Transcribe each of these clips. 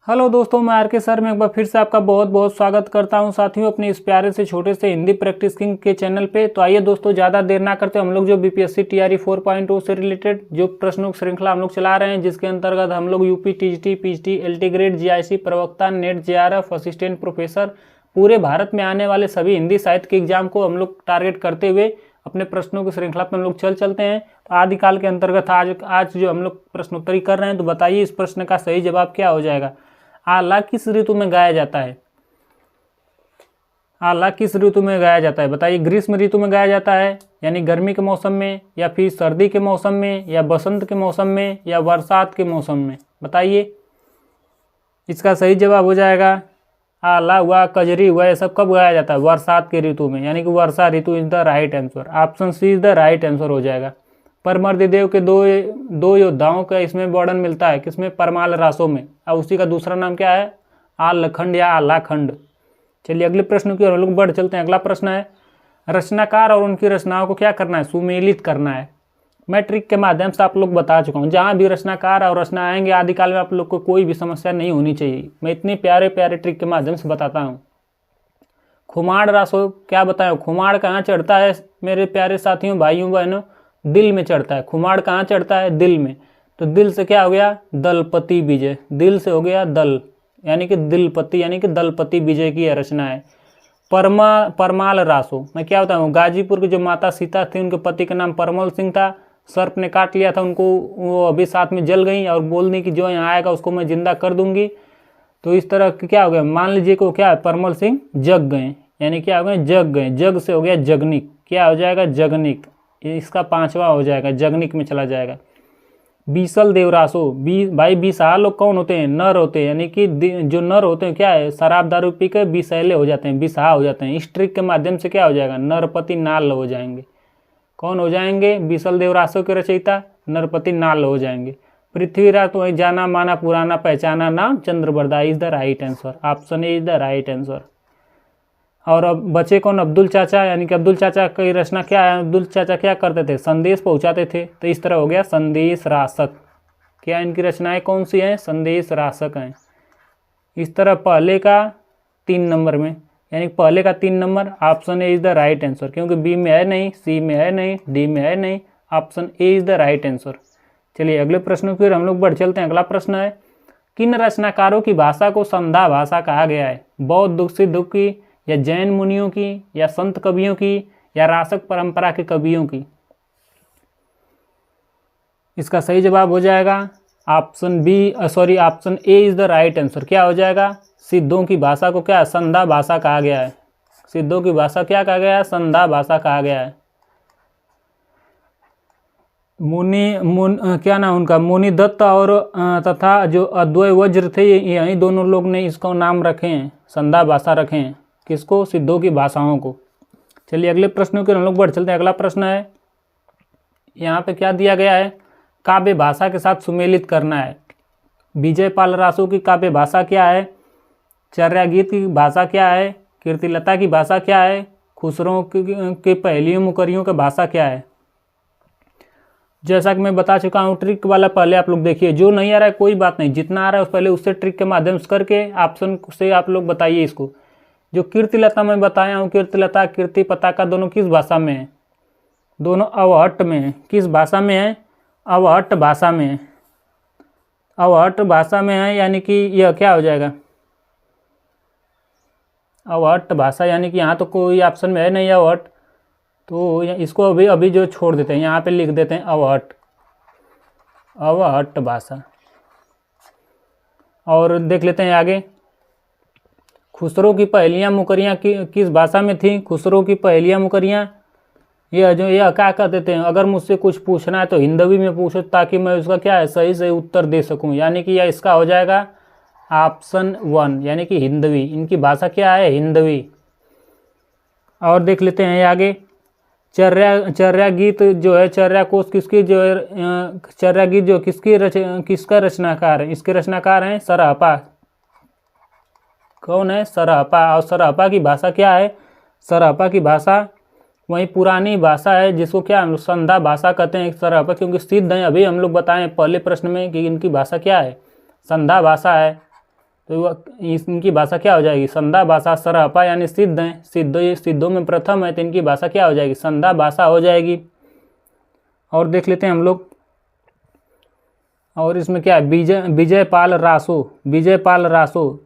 Hello दोस्तों, मैं are के सर में एक बार फिर से आपका बहुत बहुत स्वागत करता हूं साथियों अपने इस प्यारे से छोटे से हिंदी प्रैक्टिस किंग के चैनल पे। तो आइए दोस्तों, ज़्यादा देर ना करते हम लोग जो बीपीएससी टीआरई 4.0 से रिलेटेड जो प्रश्नों की श्रृंखला हम लोग चला रहे हैं, जिसके अंतर्गत हम लोग UP TGT PGT LT grade GIC प्रवक्ता नेट जेआरएफ असिस्टेंट प्रोफेसर पूरे भारत में आने वाले सभी हिंदी साहित्य के एग्जाम को हम लोग टारगेट करते हुए अपने प्रश्नों की श्रृंखला पर हम लोग चलते हैं। तो आदिकाल के अंतर्गत आज जो हम लोग प्रश्नोत्तरी कर रहे हैं, तो बताइए इस प्रश्न का सही जवाब क्या हो जाएगा। आला किस ऋतु में गाया जाता है? आला किस ऋतु में गाया जाता है? बताइए। ग्रीष्म ऋतु में गाया जाता है यानी गर्मी के मौसम में, या फिर सर्दी के मौसम में, या बसंत के मौसम में, या बरसात के मौसम में? बताइए। इसका सही जवाब हो जाएगा आला हुआ, कजरी हुआ, ये सब कब गाया जाता है? बरसात के ऋतु में, यानी कि वर्षा ऋतु is the right answer. Option C is the right answer हो जाएगा। परमर्दिदेव के दो योद्धाओं का इसमें वर्णन मिलता है, किसमें? परमाल रासों में। और उसी का दूसरा नाम क्या है? आलखंड या आलाखंड। चलिए अगले प्रश्न की ओर हम लोग बढ़ चलते हैं। अगला प्रश्न है, रचनाकार और उनकी रचनाओं को क्या करना है? सुमेलित करना है। मैं ट्रिक के माध्यम से आप लोग बता चुका हूँ, जहाँ भी रचनाकार और रचना आएंगे आदिकाल में आप लोग को कोई भी समस्या नहीं होनी चाहिए। मैं इतने प्यारे प्यारे ट्रिक के माध्यम से बताता हूँ। खुमाड़ रासो क्या बताएं? खुमाड़ कहाँ चढ़ता है मेरे प्यारे साथियों, भाइयों बहनों? दिल में चढ़ता है। खुमाड़ कहाँ चढ़ता है? दिल में। तो दिल से क्या हो गया? दलपति विजय। दिल से हो गया दल, यानी कि दिलपति, यानी कि दलपति विजय की यह रचना है। परमाल रासो मैं क्या बताऊँ? गाजीपुर की जो माता सीता थी, उनके पति का नाम परमल सिंह था। सर्प ने काट लिया था उनको, वो अभी साथ में जल गई और बोल दी कि जो यहाँ आएगा उसको मैं जिंदा कर दूंगी। तो इस तरह क्या हो गया? मान लीजिए को क्या है, परमल सिंह जग गए, यानी क्या हो गए? जग गए। जग से हो गया जगनिक। क्या हो जाएगा? जगनिक। इसका पांचवा हो जाएगा, जगनिक में चला जाएगा। बीसल देवरासो भाई बीसहा लोग कौन होते हैं? नर होते हैं, यानी कि जो नर होते हैं क्या है? शराब दारू पी के बीसैले हो जाते हैं, बीसहा हो जाते हैं। इस ट्रिक के माध्यम से क्या हो जाएगा? नरपति नाल हो जाएंगे। कौन हो जाएंगे? बीसल देवरासो के रचयिता नरपति नाल हो जाएंगे। पृथ्वीराज तो जाना माना पुराना पहचाना नाम Chand Bardai is the right answer. Option A is the right answer. और अब बचे कौन? अब्दुल चाचा, यानी कि अब्दुल चाचा की रचना क्या है? अब्दुल चाचा क्या करते थे? संदेश पहुंचाते थे। तो इस तरह हो गया संदेश राशक। क्या इनकी रचनाएं कौन सी हैं? संदेश राशक हैं। इस तरह पहले का 3 नंबर में, यानी पहले का 3 number. Option A is the right answer, क्योंकि बी में है नहीं, सी में है नहीं, डी में है नहीं। Option A is the right answer. चलिए अगले प्रश्न की ओर हम लोग बढ़ चलते हैं। अगला प्रश्न है, किन रचनाकारों की भाषा को संध्या भाषा कहा गया है? बौद्ध सिद्ध की, या जैन मुनियों की, या संत कवियों की, या रासक परंपरा के कवियों की? इसका सही जवाब हो जाएगा option A is the right answer. क्या हो जाएगा? सिद्धों की भाषा को क्या संध्या भाषा कहा गया है। सिद्धों की भाषा क्या कहा गया है? संध्या भाषा कहा गया है। क्या नाम उनका? मुनि दत्त और तथा जो अद्वैय वज्र थे, यही दोनों लोग ने इसको नाम रखे हैं, संध्या भाषा रखे हैं। किसको? सिद्धों की भाषाओं को। चलिए अगले प्रश्नों के हम लोग बढ़ चलते हैं। अगला प्रश्न है, यहाँ पे क्या दिया गया है? काव्य भाषा के साथ सुमेलित करना है। विजयपाल रासो की काव्य भाषा क्या है? चर्या गीत की भाषा क्या है? कीर्तिलता की भाषा क्या है? खुसरो के पहेलियों मुकरियों की भाषा क्या है? जैसा कि मैं बता चुका हूँ, ट्रिक वाला पहले आप लोग देखिए। जो नहीं आ रहा है कोई बात नहीं, जितना आ रहा है उस पहले उससे ट्रिक के माध्यम से करके ऑप्शन से आप लोग बताइए इसको। जो कीर्तिलता मैं बताया हूँ, कीर्तिलता कीर्ति पताका दोनों किस भाषा में है? दोनों अवहट्ट में है। किस भाषा में है? अवहट्ट भाषा में है। अवहट्ट भाषा में है, यानी कि यह क्या हो जाएगा? अवहट्ट भाषा, यानी कि यहाँ तो कोई ऑप्शन में है नहीं अवहट्ट, तो इसको अभी जो छोड़ देते हैं, यहाँ पे लिख देते हैं अवहट्ट, अवहट्ट भाषा। और देख लेते हैं आगे, खुसरो की पहेलियाँ मुकरियाँ किस भाषा में थी? खुसरो की पहेलियाँ मुकरियाँ यह क्या कहते थे? अगर मुझसे कुछ पूछना है तो हिंदवी में पूछो, ताकि मैं उसका क्या है सही से उत्तर दे सकूं। यानी कि यह इसका हो जाएगा ऑप्शन 1, यानी कि हिंदवी। इनकी भाषा क्या है? हिंदवी। और देख लेते हैं आगे, चर्या गीत जो है, चर्या कोश किसकी जो है? चर्या गीत जो किसका रचनाकार है? इसके रचनाकार हैं सरहपा। कौन है? सरहपा। और सरहपा की भाषा क्या है? सरहपा की भाषा वही पुरानी भाषा है, जिसको क्या संध्या भाषा कहते हैं सरहपा, क्योंकि सिद्ध हैं। अभी हम लोग बताएं पहले प्रश्न में कि इनकी भाषा क्या है? संध्या भाषा है। तो इनकी भाषा क्या हो जाएगी? संधा भाषा। सरापा यानी सिद्ध हैं, सिद्धों में प्रथम है, तो इनकी भाषा क्या हो जाएगी? संधा भाषा हो जाएगी। और देख लेते हैं हम लोग, और इसमें क्या है? विजयपाल रासो,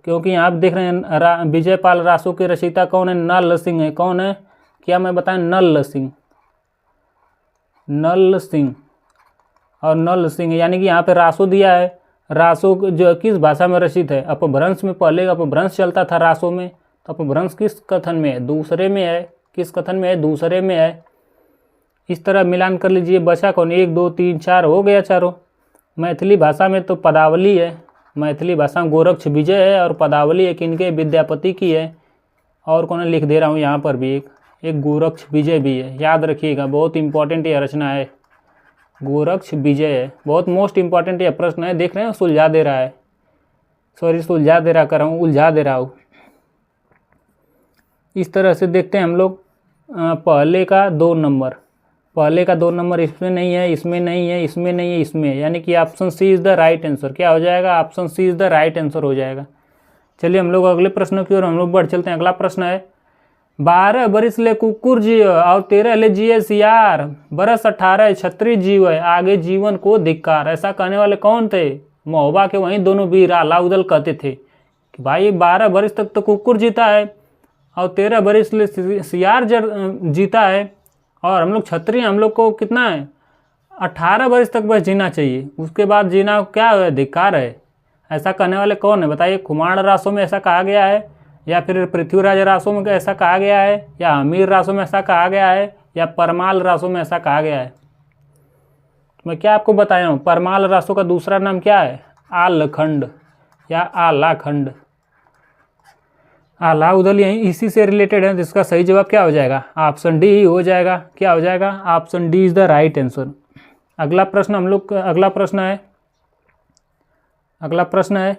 क्योंकि यहाँ आप देख रहे हैं विजयपाल रासो के रचयिता कौन है? नल सिंह है। कौन है? क्या मैं बताएं? नल सिंह और नल सिंह, यानी कि यहाँ पे रासो दिया है। रासो जो किस भाषा में रचित है? अपभ्रंश में। पहले अपभ्रंश चलता था रासो में, तो अपभ्रंश किस कथन में है? दूसरे में है। किस कथन में है? दूसरे में है। इस तरह मिलान कर लीजिए। बचा कौन? 1 2 3 4 हो गया चारों। मैथिली भाषा में तो पदावली है। मैथिली भाषा में गोरक्ष विजय है, और पदावली है किनके? विद्यापति की है। और कौन है? लिख दे रहा हूँ यहाँ पर भी एक गोरक्ष विजय भी है। याद रखिएगा, बहुत इंपॉर्टेंट ये रचना है। गोरक्ष विजय है, बहुत मोस्ट इंपॉर्टेंट ये प्रश्न है। देख रहे हैं सुलझा दे रहा है, सॉरी सुलझा दे रहा कर रहा हूँ, उलझा दे रहा हूँ। इस तरह से देखते हैं हम लोग। पहले का 2 नंबर, इसमें नहीं है, इसमें नहीं है, इसमें नहीं है, इसमें है, यानी कि option C is the right answer. क्या हो जाएगा? Option C is the right answer हो जाएगा। चलिए हम लोग अगले प्रश्न की ओर हम लोग बढ़ चलते हैं। अगला प्रश्न है, 12 बरिस ले कुकुर जियो और 13 ले जिए सियार, बरस 18 छत्री जीव है, आगे जीवन को धिक्कार। ऐसा कहने वाले कौन थे? महोबा के वहीं दोनों वीर अलाउदल कहते थे कि भाई 12 बरिस तक तो कुकुर जीता है और 13 बरिस ले सियार जीता है, और हम लोग छत्री, हम लोग को कितना है? 18 बरिस तक बस जीना चाहिए, उसके बाद जीना क्या है? धिक्कार है। ऐसा कहने वाले कौन है? बताइए। खुमाण रासों में ऐसा कहा गया है, या फिर पृथ्वीराज रासों में ऐसा कहा गया है, या अमीर रासों में ऐसा कहा गया है, या परमाल रासों में ऐसा कहा गया है? मैं क्या आपको बताया हूँ? परमाल रासों का दूसरा नाम क्या है? आलखंड या आलाखंड। अलाउदल यही इसी से रिलेटेड है, जिसका सही जवाब क्या हो जाएगा? ऑप्शन डी ही हो जाएगा। क्या हो जाएगा? Option D is the right answer. अगला प्रश्न हम लोग अगला प्रश्न है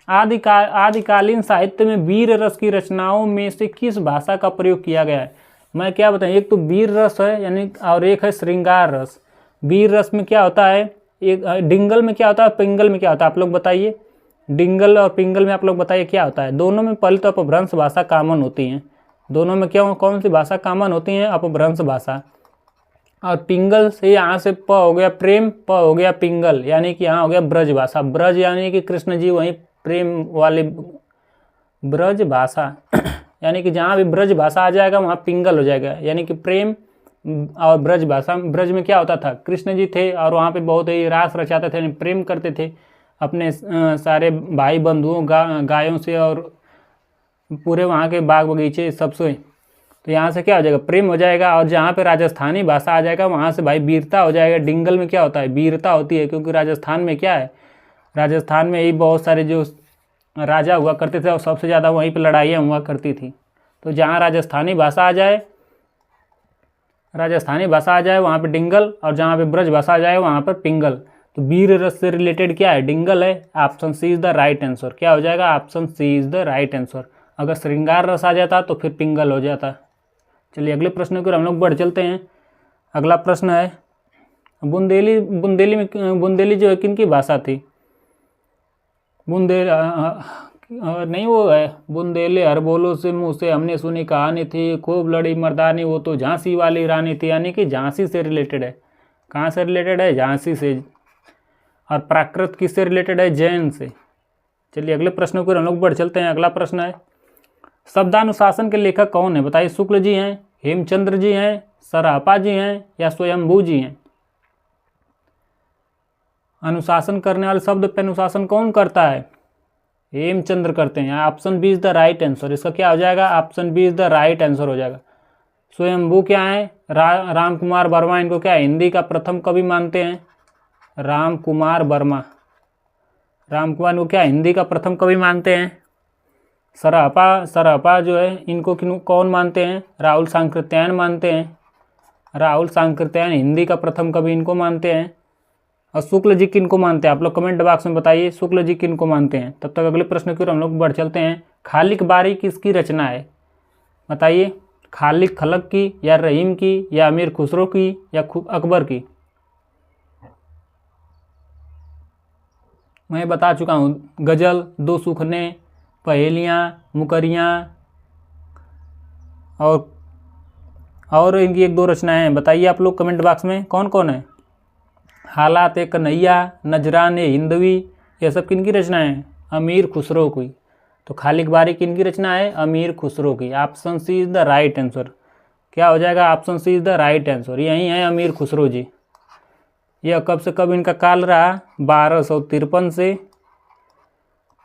आदिकालीन साहित्य में वीर रस की रचनाओं में से किस भाषा का प्रयोग किया गया है? मैं क्या बताऊँ? एक तो वीर रस है, यानी, और एक है श्रृंगार रस। वीर रस में क्या होता है? एक डिंगल में क्या होता है? पिंगल में क्या होता है? आप लोग बताइए। डिंगल और पिंगल में आप लोग बताइए क्या होता है? दोनों में पहले तो अपभ्रंश भाषा कॉमन होती हैं। दोनों में क्या कौन सी भाषा कॉमन होती है? अपभ्रंश भाषा। और पिंगल से यहाँ से प हो गया प्रेम, प हो गया पिंगल, यानी कि यहाँ हो गया ब्रज भाषा। ब्रज यानी कि कृष्ण जी वहीं प्रेम वाले ब्रज भाषा यानी कि जहाँ भी ब्रज भाषा आ जाएगा वहाँ पिंगल हो जाएगा, यानी कि प्रेम और ब्रज भाषा। ब्रज में क्या होता था? कृष्ण जी थे और वहाँ पे बहुत ही रास रचाते थे, प्रेम करते थे अपने सारे भाई बंधुओं गायों से और पूरे वहाँ के बाग बगीचे सबसे। तो यहाँ से क्या हो जाएगा? प्रेम हो जाएगा। और जहाँ पे राजस्थानी भाषा आ जाएगा वहाँ से भाई वीरता हो जाएगा। डिंगल में क्या होता है? वीरता होती है, क्योंकि राजस्थान में क्या है? राजस्थान में ही बहुत सारे जो राजा हुआ करते थे और सबसे ज़्यादा वहीं पे लड़ाइयाँ हुआ करती थी। तो जहाँ राजस्थानी भाषा आ जाए वहाँ पे डिंगल, और जहाँ पे ब्रज भाषा आ जाए वहाँ पर पिंगल। तो वीर रस से रिलेटेड क्या है? डिंगल है। Option C is the right answer. क्या हो जाएगा? Option C is the right answer. अगर श्रृंगार रस आ जाता तो फिर पिंगल हो जाता। चलिए अगले प्रश्न की ओर हम लोग बढ़ चलते हैं। अगला प्रश्न है, बुंदेली जो है किनकी भाषा थी? नहीं, वो है बुंदेले हर बोलो से मुँह से हमने सुनी कहानी थी, खूब लड़ी मर्दानी वो तो झांसी वाली रानी थी, यानी कि झांसी से रिलेटेड है। कहाँ से रिलेटेड है? झांसी से। और प्राकृत किससे रिलेटेड है? जैन से। चलिए अगले प्रश्न को हम लोग बढ़ चलते हैं। अगला प्रश्न है, शब्दानुशासन के लेखक कौन है? बताइए। शुक्ल जी हैं, हेमचंद्र जी हैं, सरापा जी हैं, या स्वयंभू जी हैं? अनुशासन करने वाले शब्द पे अनुशासन कौन करता है? हेमचंद्र करते हैं। Option B is the right answer. इसका क्या हो जाएगा? Option B is the right answer हो जाएगा। स्वयंभू क्या है? राम कुमार वर्मा, इनको क्या हिंदी का प्रथम कवि मानते हैं? राम कुमार वर्मा को क्या हिंदी का प्रथम कवि मानते हैं? सरापा जो है इनको कौन मानते हैं? राहुल सांकृत्यायन मानते हैं। राहुल सांकृत्यायन हिंदी का प्रथम कवि इनको मानते हैं। और शुक्ल जी किनको मानते हैं? आप लोग कमेंट बॉक्स में बताइए शुक्ल जी किनको मानते हैं। तब तक अगले प्रश्न की ओर हम लोग बढ़ चलते हैं। खालिक बारी किसकी रचना है? बताइए। खालिक खलक की, या रहीम की, या अमीर खुसरो की, या अकबर की? मैं बता चुका हूँ, गज़ल, दो सूखने, पहेलियाँ, मुकरियाँ और इनकी एक दो रचनाएं हैं। बताइए आप लोग कमेंट बॉक्स में कौन कौन है। हालात कन्हैया, नजरान हिंदवी, यह सब किनकी रचनाएं हैं? अमीर खुसरो की। तो खालिक बारी किनकी रचना है? अमीर खुसरो की। Option C is the right answer. क्या हो जाएगा? Option C is the right answer. यही है अमीर खुसरो जी। यह कब से कब इनका काल रहा? 1253 से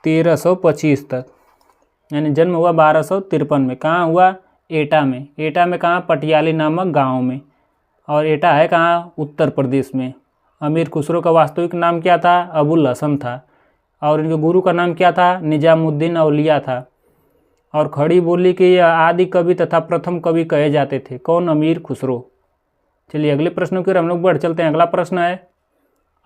1325 तक, यानी जन्म हुआ 1253 में। कहाँ हुआ? एटा में। एटा में कहाँ? पटियाली नामक गांव में। और एटा है कहाँ? उत्तर प्रदेश में। अमीर खुसरो का वास्तविक नाम क्या था? अबुल हसन था। और इनके गुरु का नाम क्या था? निजामुद्दीन औलिया था। और खड़ी बोली के आदि कवि तथा प्रथम कवि कहे जाते थे। कौन? अमीर खुसरो। चलिए अगले प्रश्नों की ओर हम लोग बढ़ चलते हैं। अगला प्रश्न है,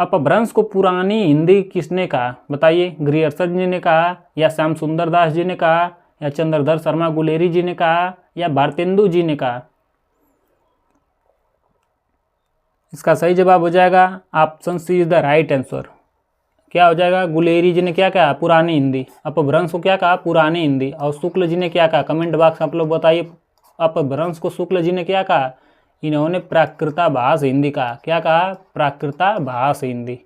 अपभ्रंश को पुरानी हिंदी किसने कहा? बताइए। ग्रियर्सन जी ने कहा, या श्याम सुंदर दास जी ने कहा, या चंद्रधर शर्मा गुलेरी जी ने कहा, या भारतेंदु जी ने कहा? इसका सही जवाब हो जाएगा option C is the right answer. क्या हो जाएगा? गुलेरी जी ने क्या कहा? पुरानी हिंदी। अपभ्रंश को क्या कहा? पुरानी हिंदी। और शुक्ल जी ने क्या कहा? कमेंट बॉक्स आप लोग बताइए। अपभ्रंश को शुक्ल जी ने क्या कहा? इन्होंने प्राकृताभास हिंदी कहा। क्या कहा? प्राकृताभास हिंदी।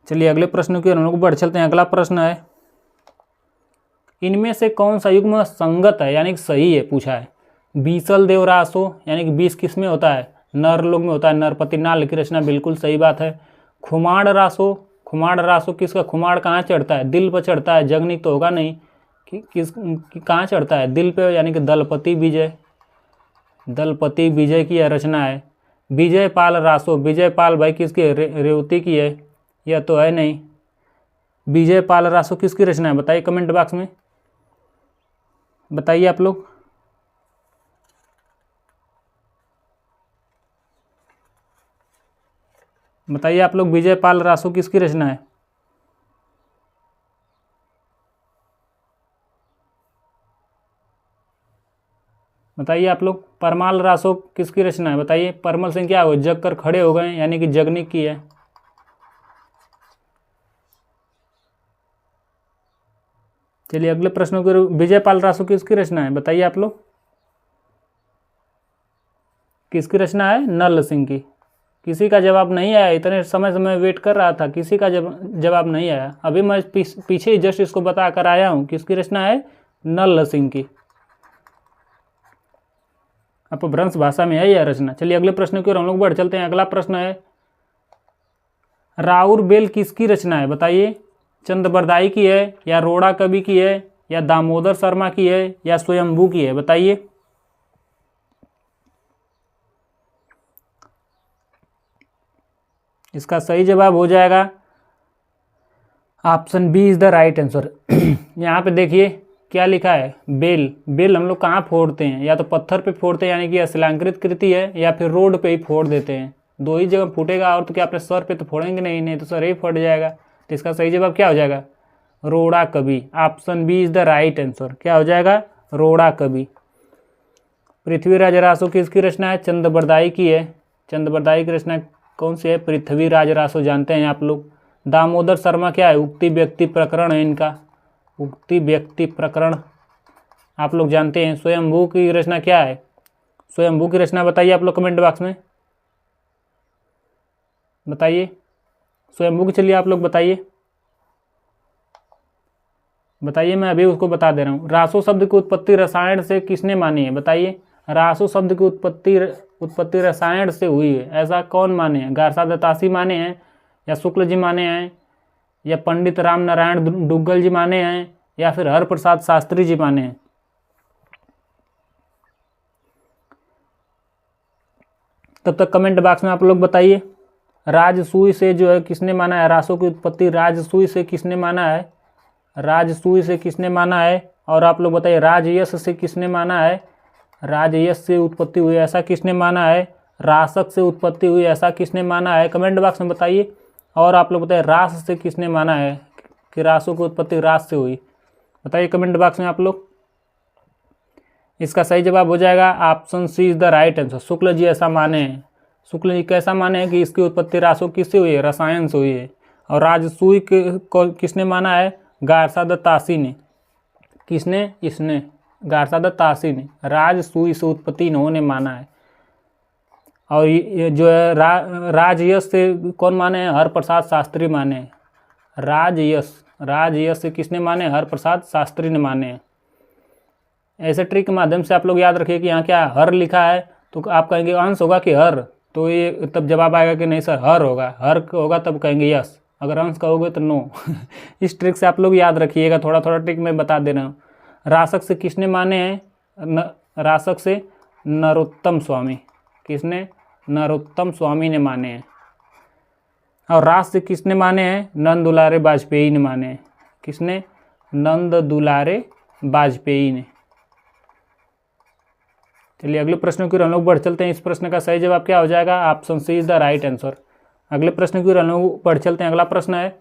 चलिए अगले प्रश्न की ओर हम लोग बढ़ चलते हैं। अगला प्रश्न है, इनमें से कौन सा युग्म संगत है, यानी कि सही है, पूछा है। बीसल देव रासो, यानी कि 20 किस में होता है? नर लोग में होता है। नरपति नाल की रचना, बिल्कुल सही बात है। खुमाड़ रासो, खुमाड़ रासो किसका? खुमाड़ कहाँ चढ़ता है? दिल पर चढ़ता है। जगनी तो होगा नहीं कि कहाँ चढ़ता है? दिल पे, यानी कि दलपति विजय। दलपति विजय की यह रचना है। विजय पाल रासो, विजय पाल भाई किसकी? रेवती की है। यह तो है नहीं। विजय पाल रासो किसकी रचना है? बताइए कमेंट बॉक्स में, बताइए आप लोग। बताइए आप लोग, विजय पाल रासो किसकी रचना है? बताइए आप लोग। परमाल रासो किसकी रचना है? बताइए। परमल सिंह क्या हो? जग कर खड़े हो गए, यानी कि जगनी की है। चलिए अगले प्रश्नों की। विजय पाल रासो किसकी रचना है? बताइए आप लोग। किसकी रचना है? नल सिंह की। किसी का जवाब नहीं आया। इतने समय से मैं वेट कर रहा था, किसी का जवाब नहीं आया। अभी मैं पीछे ही जस्ट इसको बता कर आया हूँ। किसकी रचना है? नल सिंह की। अपभ्रंश भाषा में है यह रचना। चलिए अगले प्रश्न की ओर हम लोग बढ़ चलते हैं। अगला प्रश्न है, राउर बेल किसकी रचना है? बताइए। चंद्रबरदाई की है, या रोड़ा कवि की है, या दामोदर शर्मा की है, या स्वयंभू की है? बताइए। इसका सही जवाब हो जाएगा option B is the right answer. यहाँ पे देखिए क्या लिखा है? बेल। बेल हम लोग कहाँ फोड़ते हैं? या तो पत्थर पे फोड़ते हैं, यानी कि शिलांकृत कृति है, या फिर रोड पे ही फोड़ देते हैं। दो ही जगह फूटेगा। और तो क्या अपने सर पे तो फोड़ेंगे नहीं, नहीं तो सर ही फट जाएगा। तो इसका सही जवाब क्या हो जाएगा? रोड़ा कवि। Option B is the right answer. क्या हो जाएगा? रोड़ा कवि। पृथ्वीराज रासो किसकी रचना है? चंद्रबरदाई की है। चंद्रबरदाई की रचना कौन सी है? पृथ्वीराज रासो, जानते हैं आप लोग। दामोदर शर्मा क्या है? उक्ति व्यक्ति प्रकरण है इनका। उक्ति व्यक्ति प्रकरण आप लोग जानते हैं। स्वयंभू की रचना क्या है? स्वयंभू की रचना बताइए आप लोग कमेंट बॉक्स में, बताइए। स्वयंभू की चलिए आप लोग बताइए, बताइए। मैं अभी उसको बता दे रहा हूँ। रासो शब्द की उत्पत्ति रसायन से किसने मानी है? बताइए। रासो शब्द की उत्पत्ति रसायन से हुई है, ऐसा कौन माने हैं? गारसा दत्तासी माने हैं, या शुक्ल जी माने हैं, या पंडित राम नारायण दुग्गल जी माने हैं, या फिर हरप्रसाद शास्त्री जी माने हैं? तब तक कमेंट बॉक्स में आप लोग बताइए। राजसूय से जो है किसने माना है? रासो की उत्पत्ति राजसूय से किसने माना है? राजसूय से किसने माना है? और आप लोग बताइए राजयश से किसने माना है? राजयश से उत्पत्ति हुई ऐसा किसने माना है? रासक से उत्पत्ति हुई ऐसा किसने माना है? कमेंट बॉक्स में बताइए। और आप लोग बताइए रास से किसने माना है कि रासों की उत्पत्ति रास से हुई? बताइए कमेंट बॉक्स में आप लोग। इसका सही जवाब हो जाएगा option C is the right answer. Shukla ji ऐसा माने हैं। शुक्ल जी कैसा माने हैं कि इसकी उत्पत्ति रासो किससे हुई है? रसायन से हुई है। और राजसूय को किसने माना है? गार्सादत्तासी ने। किसने? इसने, गार्सादत्तासी ने राजसूय से उत्पत्ति इन्होंने माना है। और ये जो है राजयश से कौन माने हैं? हरप्रसाद शास्त्री माने हैं। राजयश से किसने माने? हरप्रसाद शास्त्री ने माने हैं। ऐसे ट्रिक के माध्यम से आप लोग याद रखिए कि यहाँ क्या हर लिखा है तो आप कहेंगे अंश होगा कि हर, तो ये तब जवाब आएगा कि नहीं सर हर होगा, हर होगा तब कहेंगे यस, अगर अंश कहोगे तो नो। इस ट्रिक से आप लोग याद रखिएगा, थोड़ा थोड़ा ट्रिक मैं बता दे रहा हूँ। रासक से किसने माने हैं? रासक से नरोत्तम स्वामी। किसने? नरोत्तम स्वामी ने माने हैं। और रास से किसने माने हैं? नंद दुलारे वाजपेयी ने माने हैं। किसने? नंद दुलारे वाजपेयी ने। चलिए अगले प्रश्न की ओर हम लोग बढ़ चलते हैं। इस प्रश्न का सही जवाब क्या हो जाएगा? Option C is the right answer. अगले प्रश्न की ओर हम लोग बढ़ चलते हैं। अगला प्रश्न है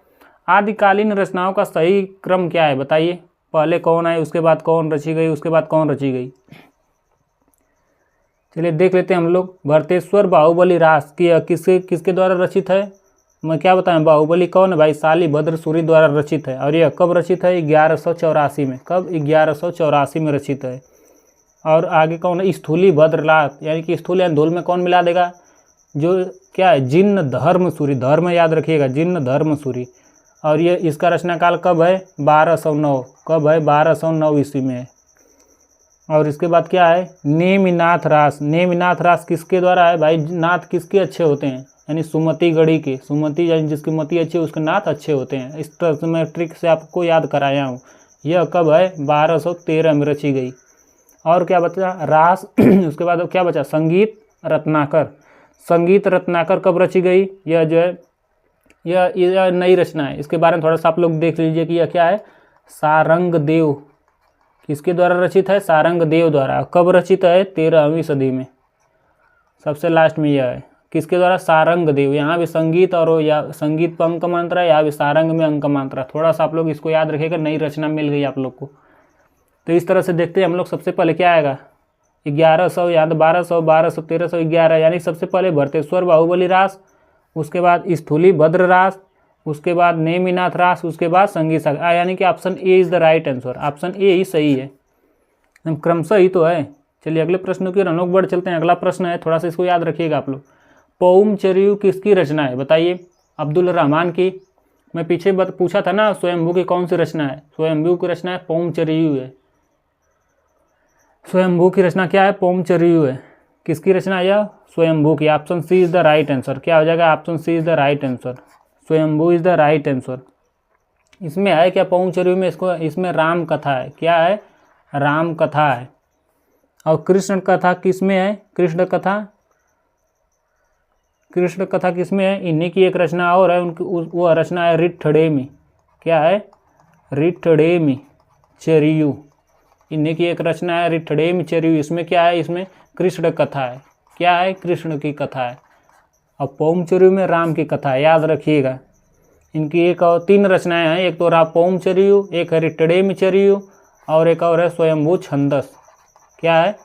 आदिकालीन रचनाओं का सही क्रम क्या है? बताइए, पहले कौन आए, उसके बाद कौन रची गई, उसके बाद कौन रची गई? चलिए देख लेते हैं हम लोग। भरतेश्वर बाहुबली रास की किसके द्वारा रचित है? मैं क्या बताएं, बाहुबली कौन है भाई? शालिभद्र सूरी द्वारा रचित है। और यह कब रचित है? 1184 में। कब? 1184 में रचित है। और आगे कौन है? स्थूलीभद्र रास, यानी कि स्थूल यानी धूल में कौन मिला देगा? जो क्या है? जिन्न धर्म सूरी, धर्म याद रखिएगा, जिन्न धर्म सूरी। और ये इसका रचना काल कब है? 1209। कब है? 1209 ईस्वी में है। और इसके बाद क्या है? नेमिनाथ रास। नेमिनाथ रास किसके द्वारा है भाई? नाथ किसके अच्छे होते हैं? यानी सुमति गढ़ी के। सुमति यानी जिसकी मति अच्छी है उसके नाथ अच्छे होते हैं। इस तरह से मैं ट्रिक से आपको याद कराया हूँ। यह कब है? 1213 में रची गई। और क्या बचा? रास। उसके बाद क्या बचा? संगीत रत्नाकर। संगीत रत्नाकर कब रची गई? यह जो है यह नई रचना है। इसके बारे में थोड़ा सा आप लोग देख लीजिए कि यह क्या है? सारंग देव। किसके द्वारा रचित है? सारंग देव द्वारा। कब रचित है? 13वीं सदी में। सबसे लास्ट में यह है किसके द्वारा? सारंग देव। यहाँ भी संगीत और या संगीत पर अंक मात्रा, यहाँ भी सारंग में अंक मात्रा। थोड़ा सा आप लोग इसको याद रखिएगा, नई रचना मिल गई आप लोग को। तो इस तरह से देखते हैं हम लोग। सबसे पहले क्या आएगा? 1100, या तो 1200, 1200, 1311, यानी सबसे पहले भरतेश्वर बाहुबली रास, उसके बाद स्थूलीभद्र रास, उसके बाद नेमिनाथ रास, उसके बाद संगीत सागर, यानी कि option A is the right answer. Option A ही सही है, क्रमशः ही तो है। चलिए अगले प्रश्न की ओर हम लोग बढ़ चलते हैं। अगला प्रश्न है, थोड़ा सा इसको याद रखिएगा आप लोग। पौम चरियू किसकी रचना है? बताइए। अब्दुल रहमान की। मैं पीछे पूछा था ना स्वयंभू की कौन सी रचना है? स्वयंभू की रचना है पौम चरियू है। स्वयंभू की रचना क्या है? पौम चरियू है। किसकी रचना है? यह स्वयंभू की। Option C is the right answer. क्या हो जाएगा? Option C is the right answer. Swayambhu is the right answer. इसमें है क्या? पौम चरियू में इसमें राम कथा है। क्या है? राम कथा है। और कृष्ण कथा किसमें है? कृष्ण कथा किसमें है? इन्हीं की एक रचना और है, उनकी वो रचना है रिट्ठडेमी। क्या है? रिट्ठडेमी चरियू। इन्हीं की एक रचना है रिट्ठडेमी चरियू। इसमें क्या है? इसमें कृष्ण कथा है। क्या है? कृष्ण की कथा है। और पौम चरियू में राम की कथा है, याद रखिएगा। इनकी एक और 3 रचनाएं हैं, एक तो पौम चरियू, एक है रिट्ठडेमी चरियू, और एक और है स्वयंभू छंदस। क्या है?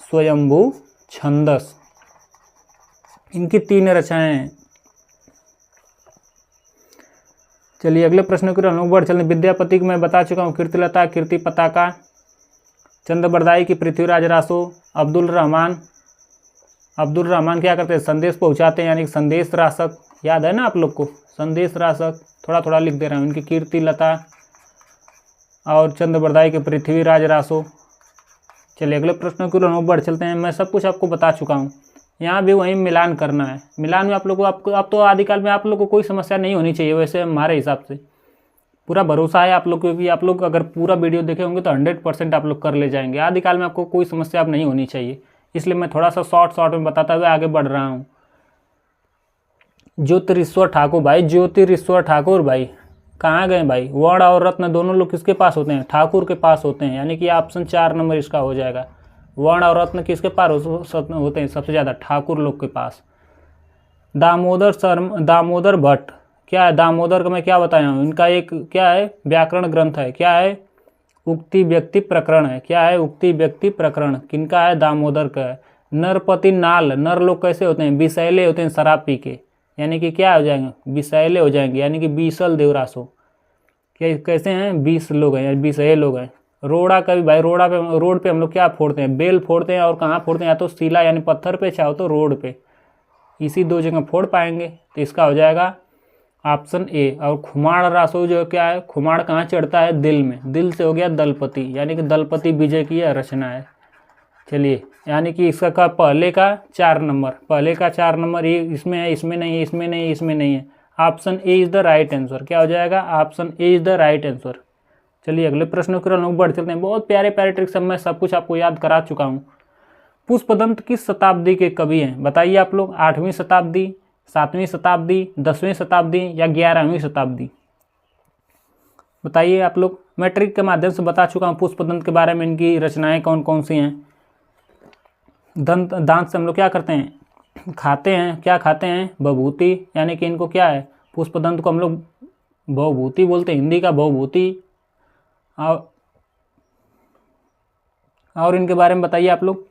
स्वयंभू छंदस। इनकी 3 रचनाएं हैं। चलिए अगले प्रश्न की हम लोग बढ़ चलते। विद्यापति को मैं बता चुका हूँ, कीर्तिलता, कीर्ति पताका, चंद्रबरदाई की पृथ्वीराज रासो, अब्दुल रहमान क्या करते हैं? संदेश पहुँचाते हैं, यानी संदेश रासक। याद है ना आप लोग को? संदेश रासक थोड़ा थोड़ा लिख दे रहा हूँ। इनकी कीर्तिलता और चंद्रबरदाई के पृथ्वीराज रासो। चलिए अगले प्रश्न की हम बढ़ चलते हैं। मैं सब कुछ आपको बता चुका हूँ, यहाँ भी वही मिलान करना है। मिलान में आप लोग को अब तो आदिकाल में आप लोग को कोई समस्या नहीं होनी चाहिए। वैसे हमारे हिसाब से पूरा भरोसा है आप लोग को कि आप लोग अगर पूरा वीडियो देखे होंगे तो 100% आप लोग कर ले जाएंगे। आदिकाल में आपको कोई समस्या अब नहीं होनी चाहिए, इसलिए मैं थोड़ा सा शॉर्ट में बताता हुए आगे बढ़ रहा हूँ। ज्योतिरीश्वर ठाकुर भाई, ज्योतिरीश्वर ठाकुर भाई कहाँ गए भाई? वर्ण और रत्न दोनों लोग किसके पास होते हैं? ठाकुर के पास होते हैं, यानी कि ऑप्शन 4 नंबर इसका हो जाएगा। वर्ण और रत्न किसके पास होते हैं? सबसे ज़्यादा ठाकुर लोग के पास। दामोदर भट्ट। क्या है? दामोदर का मैं क्या बताया हूँ? इनका एक क्या है? व्याकरण ग्रंथ है। क्या है? उक्ति व्यक्ति प्रकरण है। क्या है? उक्ति व्यक्ति प्रकरण किनका है? दामोदर का है। नरपति नाल, नर लोग कैसे होते हैं? विषैले होते हैं, शराब पी के। यानी कि क्या हो जाएंगे, विषैले हो जाएंगे, यानी कि बीसल देवरासो। क्या कैसे हैं, 20 लोग हैं, यानी 20 लोग हैं। रोड़ा का भी भाई, रोड पे हम लोग क्या फोड़ते हैं, बेल फोड़ते हैं, और कहाँ फोड़ते हैं, या तो शिला यानी पत्थर पे, चाहे तो रोड पे, इसी दो जगह फोड़ पाएंगे। तो इसका हो जाएगा ऑप्शन ए। और खुमाड़ रासो जो क्या है, खुमाड़ कहाँ चढ़ता है, दिल में, दिल से हो गया दलपति, यानी कि दलपति विजय की यह रचना है। चलिए, यानी कि इसका का पहले का 4 नंबर, पहले का 4 नंबर ये इसमें है, इसमें नहीं है, इसमें नहीं है, इसमें नहीं है। Option A is the right answer. क्या हो जाएगा, option A is the right answer. चलिए अगले प्रश्नों की ओर लोग बढ़ चलते हैं। बहुत प्यारे प्यारे ट्रिक्स सब मैं सब कुछ आपको याद करा चुका हूँ। पुष्पदंत किस शताब्दी के कवि हैं, बताइए आप लोग। 8वीं शताब्दी, 7वीं शताब्दी, 10वीं शताब्दी या 11वीं शताब्दी, बताइए आप लोग। मैं ट्रिक के माध्यम से बता चुका हूँ पुष्पदंत के बारे में, इनकी रचनाएं कौन कौन सी हैं। दांत से हम लोग क्या करते हैं, खाते हैं, क्या खाते हैं, भभूति, यानी कि इनको क्या है, पुष्पदंत को हम लोग भवभूति बोलते हैं, हिंदी का भवभूति। और इनके बारे में बताइए आप लोग।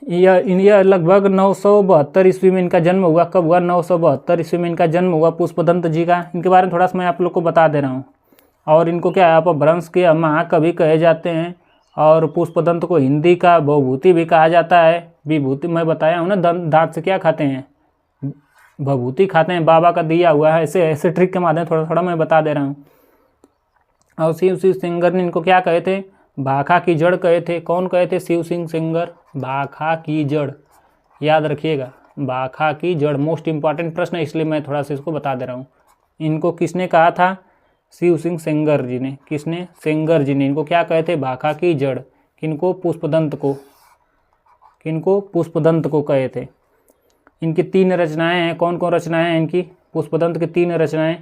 यह लगभग 972 ईस्वी में इनका जन्म हुआ। कब हुआ, 972 ईस्वी में इनका जन्म हुआ पुष्पदंत जी का। इनके बारे में थोड़ा सा मैं आप लोग को बता दे रहा हूँ। और इनको क्या है, अपभ्रंश के महाकवि कहे जाते हैं। और पुष्पदंत को हिंदी का भवभूति भी कहा जाता है। विभूति मैं बताया हूँ ना, दांत से क्या खाते हैं, भभूति खाते हैं, बाबा का दिया हुआ है। ऐसे ट्रिक के माध्यम थोड़ा थोड़ा मैं बता दे रहा हूँ। और शिव सिंह सेंगर ने इनको क्या कहे थे, भाखा की जड़ कहे थे। कौन कहे थे, शिव सिंह सेंगर, भाखा की जड़, याद रखिएगा, भाखा की जड़। मोस्ट इंपॉर्टेंट प्रश्न है, इसलिए मैं थोड़ा सा इसको बता दे रहा हूँ। इनको किसने कहा था, शिव सिंह सेंगर जी ने। किसने, सेंगर जी ने। इनको क्या कहे थे, भाखा की जड़। किनको, पुष्पदंत को। किनको, पुष्पदंत को कहे थे। इनकी 3 रचनाएं हैं। कौन कौन रचनाएं हैं इनकी, पुष्पदंत की 3 रचनाएं।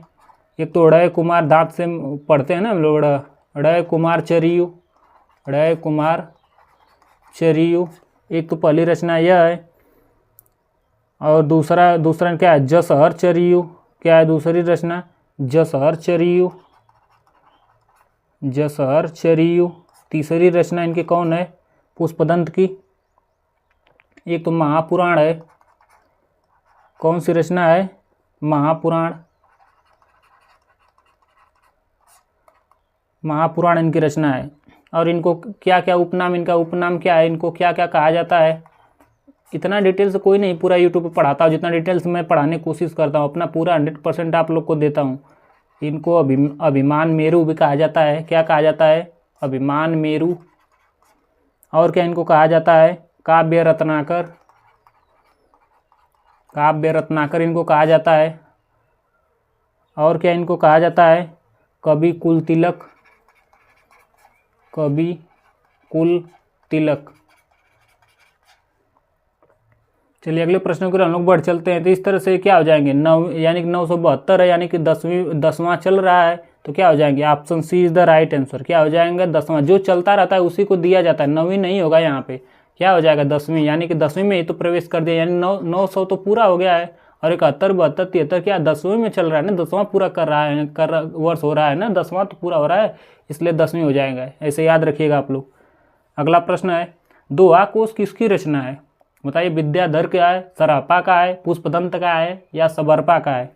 एक तो अड़य कुमार, दांत से पढ़ते हैं ना हम लोग, अड़य कुमार चरियु, अड़य कुमार चरियु, एक तो पहली रचना यह है। और दूसरा क्या है, जसहर चरियु। क्या है दूसरी रचना, जसहर चरियु, जसहर चरियु। तीसरी रचना इनकी कौन है, पुष्पदंत की, एक तो महापुराण है। कौन सी रचना है, महापुराण, महापुराण इनकी रचना है। और इनको क्या क्या उपनाम, इनका उपनाम क्या है, इनको क्या क्या कहा जाता है। इतना डिटेल से कोई नहीं पूरा यूट्यूब पे पढ़ाता हूँ, जितना डिटेल्स मैं पढ़ाने की कोशिश करता हूँ, अपना पूरा 100% आप लोग को देता हूँ। इनको अभिमान मेरु भी कहा जाता है। क्या कहा जाता है, अभिमान मेरु। और क्या इनको कहा जाता है, काव्य रत्नाकर, काव्य रत्नाकर इनको कहा जाता है। और क्या इनको कहा जाता है, कवि कुल तिलक, कवि कुल तिलक। चलिए अगले प्रश्नों की ओर हम लोग बढ़ चलते हैं। तो इस तरह से क्या हो जाएंगे, 9 यानी कि 972 है, यानी कि 10वां चल रहा है। तो क्या हो जाएंगे, option C is the right answer. क्या हो जाएंगे, 10वां। जो चलता रहता है उसी को दिया जाता है, 9वीं नहीं होगा यहाँ पे। क्या हो जाएगा, 10वीं, यानी कि 10वीं में ही तो प्रवेश कर दिया, यानी 900 तो पूरा हो गया है। और 71, 72, 73 क्या 10वीं में चल रहा है ना, 10वां पूरा कर रहा है, वर्ष हो रहा है ना, 10वां तो पूरा हो रहा है, इसलिए 10वीं हो जाएगा। ऐसे याद रखिएगा आप लोग। अगला प्रश्न है, दोहा कोश किसकी रचना है, बताइए। विद्याधर का है, सरापा का है, पुष्पदंत का है या सबरपा का है।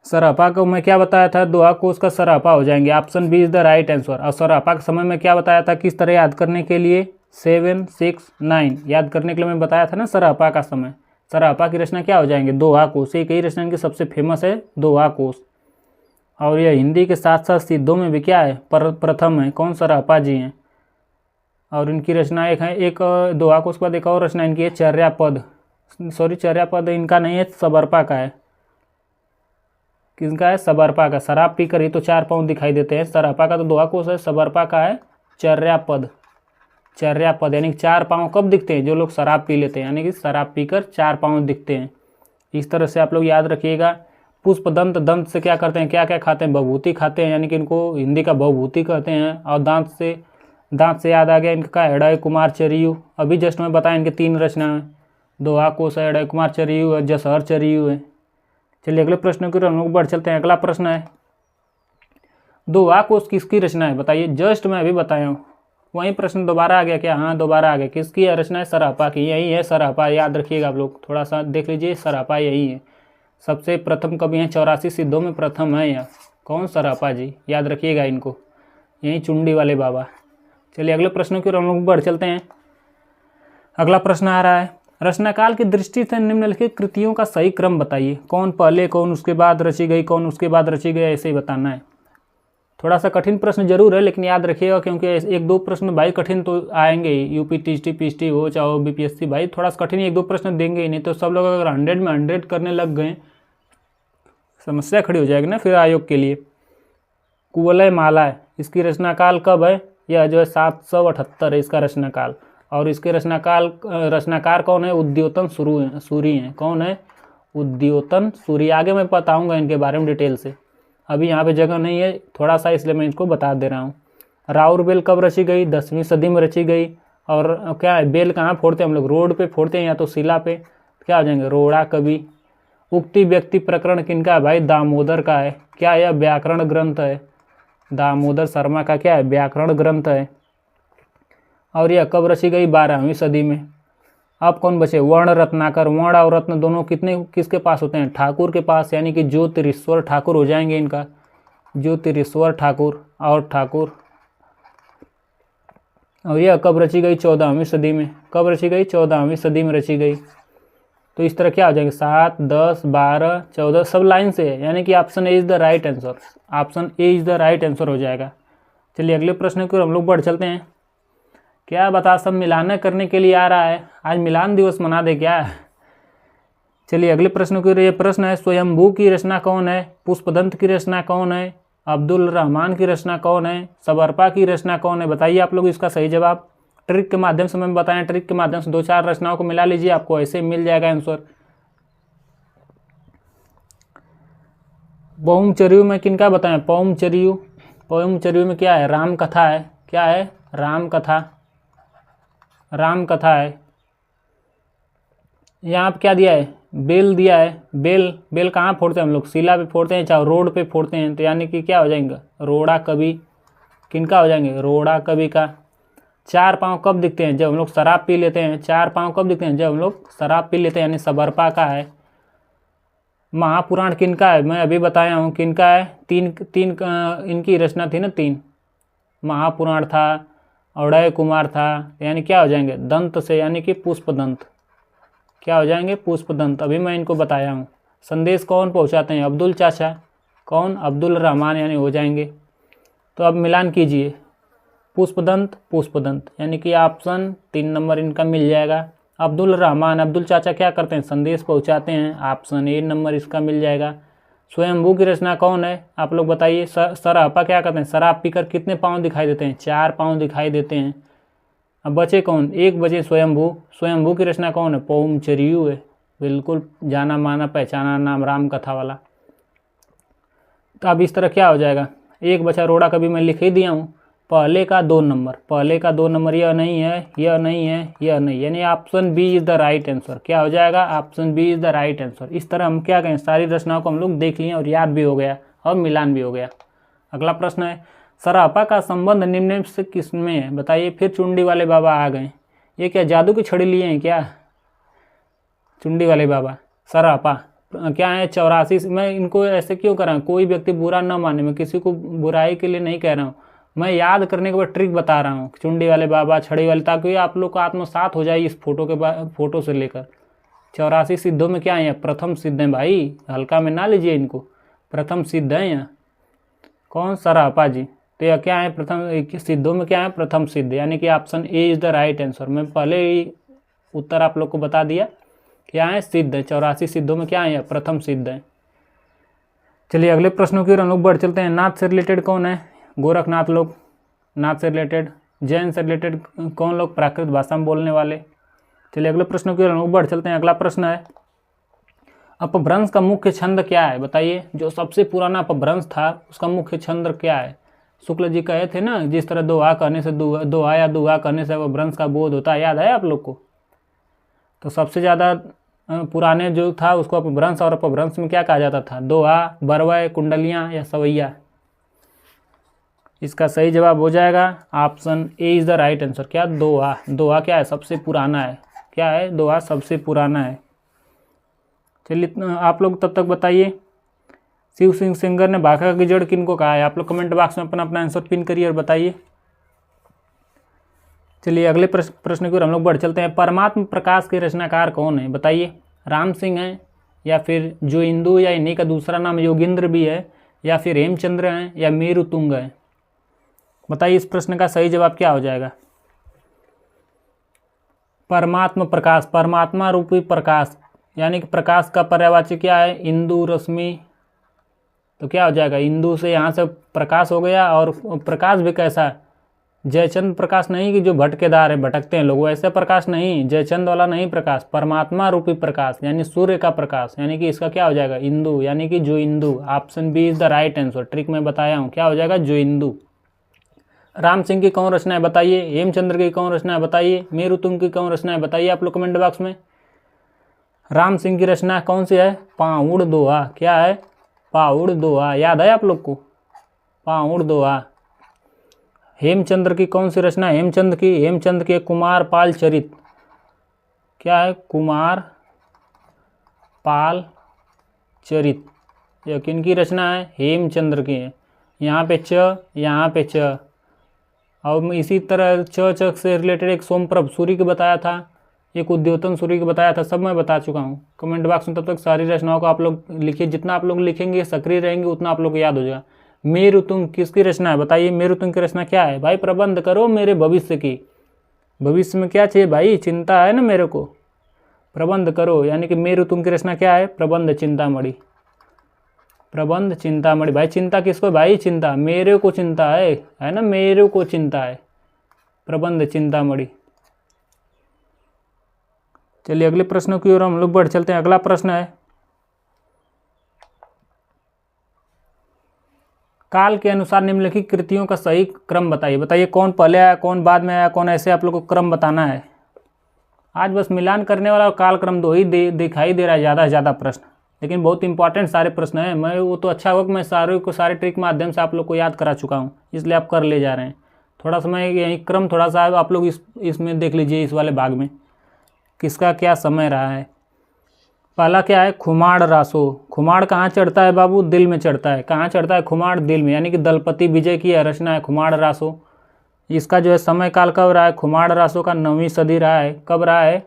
सरापा को मैं क्या बताया था, दोहा कोश का सरापा हो जाएंगे। Option B is the right answer. और सरापा के समय में क्या बताया था, किस तरह याद करने के लिए, 7, 6, 9 याद करने के लिए मैं बताया था ना सरापा का समय। सरापा की रचना क्या हो जाएंगे, दोहा कोश। एक ही रचना इनकी सबसे फेमस है, दोहा कोश। और यह हिंदी के साथ साथ सिद्धों में भी क्या है, प्रथम है। कौन, सरापा जी हैं। और इनकी रचना एक है, एक दोहा कोश के बाद एक और रचना इनकी है, चर्यापद। चर्यापद इनका नहीं है, सबरपा का है। किसका है, सबरपा का। शराब पीकर ही तो 4 पाँव दिखाई देते हैं। सरापा का तो दोहा कोश है, सबरपा का है चर्यापद। चर्यापद यानी 4 पाँव कब दिखते हैं, जो लोग शराब पी लेते हैं, यानी कि शराब पीकर 4 पाँव दिखते हैं। इस तरह से आप लोग याद रखिएगा। पुष्पदंत, दंत से क्या करते हैं, क्या क्या खाते हैं, भभूति खाते हैं, यानी कि इनको हिंदी का भवभूति कहते हैं। और दांत से याद आ गया इनका अड़य कुमार चरियु। अभी जस्ट मैं बताया इनके 3 रचना है, दोहा कोश है, अड़य कुमार चरियु है, जसहर चरियु है। चलिए अगले प्रश्न की ओर हम लोग बढ़ चलते हैं। अगला प्रश्न है, दोहा कोश किसकी रचना है, बताइए। जस्ट मैं अभी बताया हूँ, वही प्रश्न दोबारा आ गया क्या? हाँ दोबारा आ गया। किसकी रचना है? सरापा की। यही है सरापा, याद रखिएगा आप लोग, थोड़ा सा देख लीजिए, सरापा यही है। सबसे प्रथम कवि हैं, 84 सिद्धों में प्रथम है यह। कौन? सरापा जी, याद रखिएगा इनको, यही चुंडी वाले बाबा। चलिए अगले प्रश्नों की ओर हम लोग बढ़ चलते हैं। अगला प्रश्न आ रहा है, रचनाकाल की दृष्टि से निम्नलिखित कृतियों का सही क्रम बताइए। कौन पहले, कौन उसके बाद रची गई, कौन उसके बाद रची गई, ऐसे ही बताना है। थोड़ा सा कठिन प्रश्न जरूर है, लेकिन याद रखिएगा, क्योंकि एक दो प्रश्न भाई कठिन तो आएंगे ही। यूपी टीएसटी पीएसटी हो चाहे बीपीएससी, भाई थोड़ा सा कठिन एक दो प्रश्न देंगे ही, नहीं तो सब लोग अगर 100 में 100 करने लग गए, समस्या खड़ी हो जाएगी ना फिर आयोग के लिए। कुवलय माला है, इसकी रचनाकाल कब है? यह जो है 778 है इसका रचनाकाल। और इसके रचनाकार कौन है? उद्योतन सूरी हैं। कौन है? उद्योतन सूरी। आगे मैं बताऊंगा इनके बारे में डिटेल से, अभी यहाँ पे जगह नहीं है थोड़ा सा, इसलिए मैं इसको बता दे रहा हूँ। राउर बेल कब रची गई? 10वीं सदी में रची गई। और क्या है, बेल कहाँ फोड़ते हैं हम लोग? रोड पे फोड़ते हैं या तो शिला पे। क्या हो जाएंगे? रोड़ा कवि। उक्ति व्यक्ति प्रकरण किनका है भाई? दामोदर का है। क्या यह व्याकरण ग्रंथ है? दामोदर शर्मा का क्या है? व्याकरण ग्रंथ है। और यह कब रची गई? 12वीं सदी में। अब कौन बचे? वर्ण रत्नाकर। वर्ण और रत्न दोनों किसके पास होते हैं? ठाकुर के पास, यानी कि ज्योतिरीश्वर ठाकुर हो जाएंगे इनका, ज्योतिरीश्वर ठाकुर और ठाकुर। और यह कब रची गई? 14वीं सदी में। कब रची गई? 14वीं सदी में रची गई। तो इस तरह क्या हो जाएंगे? 7, 10, 12, 14 सब लाइन से है, यानी कि option A is the right answer. Option A is the right answer हो जाएगा। चलिए अगले प्रश्न की ओर हम लोग बढ़ चलते हैं। क्या बता सब मिलान करने के लिए आ रहा है? आज मिलान दिवस मना दे क्या? चलिए अगले प्रश्न की ओर। ये प्रश्न है, स्वयंभू की रचना कौन है? पुष्पदंत की रचना कौन है? अब्दुल रहमान की रचना कौन है? सबरपा की रचना कौन है? बताइए आप लोग इसका सही जवाब। ट्रिक के माध्यम से मैं बताएं, ट्रिक के माध्यम से 2-4 रचनाओं को मिला लीजिए, आपको ऐसे मिल जाएगा आंसर। पौमचर्यू में किनका बताएं? पौमचर्यू में क्या है? राम कथा है। क्या है? राम कथा है। यहाँ पे क्या दिया है? बेल दिया है। बेल कहाँ फोड़ते हैं हम लोग? शिला पे फोड़ते हैं चाहे रोड पे फोड़ते हैं, तो यानी कि क्या हो जाएंगे? रोड़ा कवि। किनका हो जाएंगे? रोड़ा कवि का। 4 पाँव कब दिखते हैं? जब हम लोग शराब पी लेते हैं। 4 पाँव कब दिखते हैं? जब हम लोग शराब पी लेते हैं, यानी सबरपा का है। महापुराण किनका है? मैं अभी बताया हूँ किनका है। तीन इनकी रचना थी ना, 3 महापुराण था, औड़य कुमार था, यानी क्या हो जाएंगे? दंत से, यानी कि पुष्पदंत। क्या हो जाएंगे? पुष्पदंत। अभी मैं इनको बताया हूँ। संदेश कौन पहुँचाते हैं? अब्दुल चाचा। कौन? अब्दुल रहमान, यानी हो जाएंगे। तो अब मिलान कीजिए, पुष्पदंत, यानी कि ऑप्शन 3 नंबर इनका मिल जाएगा। अब्दुल रहमान, अब्दुल चाचा क्या करते हैं? संदेश पहुँचाते हैं, ऑप्शन ए नंबर इसका मिल जाएगा। स्वयंभू की रचना कौन है? आप लोग बताइए। सरापा क्या करते हैं? शराब पीकर कितने पाँव दिखाई देते हैं? 4 पाँव दिखाई देते हैं। अब बचे कौन? एक बचे स्वयंभू की रचना कौन है? पौमचर्यू है, बिल्कुल जाना माना पहचाना नाम, राम कथा वाला। तो अब इस तरह क्या हो जाएगा? एक बचा रोड़ा कभी मैं लिख ही दिया हूँ। पहले का 2 नंबर, यह नहीं है, यह नहीं है, यह नहीं, यानी option B is the right answer. क्या हो जाएगा? Option B is the right answer. इस तरह हम क्या कहें, सारी रचनाओं को हम लोग देख लिए और याद भी हो गया और मिलान भी हो गया। अगला प्रश्न है, सरापा का संबंध निम्न से किसमें है? बताइए। फिर चुंडी वाले बाबा आ गए। ये क्या जादू की छड़ी लिए हैं क्या? चुंडी वाले बाबा। सरापा क्या है? 84। मैं इनको ऐसे क्यों कर रहा हूँ? कोई व्यक्ति बुरा ना माने, मैं किसी को बुराई के लिए नहीं कह रहा हूँ, मैं याद करने के बाद ट्रिक बता रहा हूँ। चुंडी वाले बाबा, छड़ी वाले, ताकि आप लोग को आत्मसात हो जाए इस फोटो से लेकर। 84 सिद्धों में क्या है? प्रथम सिद्ध हैं भाई, हल्का में ना लीजिए इनको, प्रथम सिद्ध हैं यहाँ। कौन? सरापा जी। तो यह क्या है? प्रथम सिद्धों में क्या है? प्रथम सिद्ध, यानी कि option A is the right answer. मैं पहले ही उत्तर आप लोग को बता दिया। क्या है? सिद्ध है। 84 सिद्धों में क्या है? प्रथम सिद्ध है। चलिए अगले प्रश्नों की ओर हम लोग बढ़ चलते हैं। नाथ से रिलेटेड कौन है? गोरखनाथ लोग, नाथ से रिलेटेड। जैन से रिलेटेड कौन लोग? प्राकृत भाषा में बोलने वाले। चलिए अगले प्रश्नों की ओर हम लोग बढ़ चलते हैं। अगला प्रश्न है, अपभ्रंश का मुख्य छंद क्या है? बताइए। जो सबसे पुराना अपभ्रंश था उसका मुख्य छंद क्या है? शुक्ल जी कहे थे ना, जिस तरह दोहा कहने से दोहा या दुहा कहने से अपभ्रंश का बोध होता है, याद है आप लोग को? तो सबसे ज़्यादा पुराने जो था उसको अपभ्रंश, और अपभ्रंश में क्या कहा जाता था? दोहा, बरवय, कुंडलियाँ या सवैया। इसका सही जवाब हो जाएगा option A is the right answer. क्या? दोहा। दोहा क्या है? सबसे पुराना है। क्या है? दोहा सबसे पुराना है। चलिए आप लोग तब तक बताइए, शिव सिंह सिंगर ने भाखा की जड़ किनको कहा है? आप लोग कमेंट बॉक्स में अपना अपना आंसर पिन करिए और बताइए। चलिए अगले प्रश्न की ओर हम लोग बढ़ चलते हैं। परमात्म प्रकाश के रचनाकार कौन है? बताइए। राम सिंह हैं, या फिर जो इंदु या इन्हीं का दूसरा नाम योगेंद्र भी है, या फिर हेमचंद्र हैं, या मेरुतुंग हैं? बताइए इस प्रश्न का सही जवाब क्या हो जाएगा। परमात्म प्रकाश, परमात्मा रूपी प्रकाश, यानी कि प्रकाश का पर्यायवाची क्या है? इंदु, रश्मि। तो क्या हो जाएगा? इंदु से यहाँ से प्रकाश हो गया, और प्रकाश भी कैसा? जयचंद प्रकाश नहीं कि जो भटकेदार है, भटकते हैं लोग, वैसे प्रकाश नहीं, जयचंद वाला नहीं प्रकाश, परमात्मा रूपी प्रकाश यानी सूर्य का प्रकाश, यानी कि इसका क्या हो जाएगा? इंदु, यानी कि जो Indu. Option B is the right answer. Trick में बताया हूँ, क्या हो जाएगा? जो इंदु। राम सिंह की कौन रचना है? बताइए। हेमचंद्र की कौन रचना है? बताइए। मेरुतुंग की कौन रचना है? बताइए आप लोग कमेंट बॉक्स में। राम सिंह की रचना कौन सी है? पाउड़ दोहा। क्या है? पाउड़ दोहा। याद है आप लोग को? पाउड़ दोहा। हेमचंद्र की कौन सी रचना? हेमचंद की कुमार पाल चरित। क्या है? कुमार पाल चरित। यह किनकी रचना है? हेमचंद्र की है। यहाँ पे च, यहाँ पे च। और इसी तरह च से रिलेटेड एक सोमप्रभ सूर्य की बताया था, एक उद्योतन सूर्य की बताया था, सब मैं बता चुका हूँ। कमेंट बॉक्स में तब तक सारी रचनाओं को आप लोग लिखिए। जितना आप लोग लिखेंगे, सक्रिय रहेंगे, उतना आप लोग को याद हो जाएगा। मेरुतुंग किसकी रचना है? बताइए। मेरुतुंग की रचना क्या है? भाई प्रबंध करो मेरे भविष्य की। भविष्य में क्या चाहिए भाई? चिंता है ना मेरे को, प्रबंध करो। यानी कि मेरुतुंग की रचना क्या है? प्रबंध चिंतामणि। प्रबंध चिंतामणि। भाई चिंता किसको? भाई चिंता मेरे को चिंता है ना, मेरे को चिंता है। प्रबंध चिंतामणि। चलिए अगले प्रश्न की ओर हम लोग बढ़ चलते हैं। अगला प्रश्न है, काल के अनुसार निम्नलिखित कृतियों का सही क्रम बताइए। बताइए कौन पहले आया, कौन बाद में आया, कौन ऐसे आप लोग को क्रम बताना है। आज बस मिलान करने वाला और काल क्रम दो ही दिखाई दे रहा है ज़्यादा से ज़्यादा प्रश्न, लेकिन बहुत इंपॉर्टेंट सारे प्रश्न हैं। मैं वो तो अच्छा होगा कि मैं सारे ट्रिक के माध्यम से आप लोग को याद करा चुका हूँ, इसलिए आप कर ले जा रहे हैं। थोड़ा समय यही क्रम थोड़ा सा आप लोग इसमें देख लीजिए, इस वाले भाग में किसका क्या समय रहा है। पहला क्या है? खुमाड़ रासो। खुमाड़ कहाँ चढ़ता है बाबू? दिल में चढ़ता है। कहाँ चढ़ता है? खुमाड़ दिल में, यानी कि दलपति विजय की रचना है खुमाड़ रासो। इसका जो है समय काल कब रहा है? खुमाड़ रासो का 9वीं सदी रहा है। कब रहा है?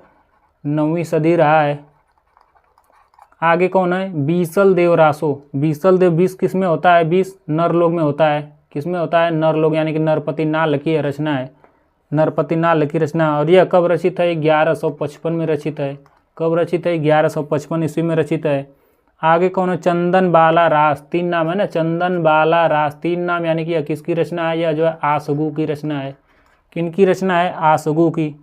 9वीं सदी रहा है। आगे कौन है? बीसल देव रासो। बीसल देव, बीस किस में होता है? बीस नरलोक में होता है। किस में होता है? नरलोक, यानी कि नरपति नाल की रचना है। नरपति नाल की रचना। और यह कब रचित है? 1155 में रचित है। कब रचित है? 1155 ईस्वी में रचित है। आगे कौन है? चंदन बाला रास। 3 नाम है ना, चंदन बाला रास 3 नाम, यानी कि यह किसकी रचना है? यह जो है आसगु की रचना है। किनकी रचना है? आसगु की।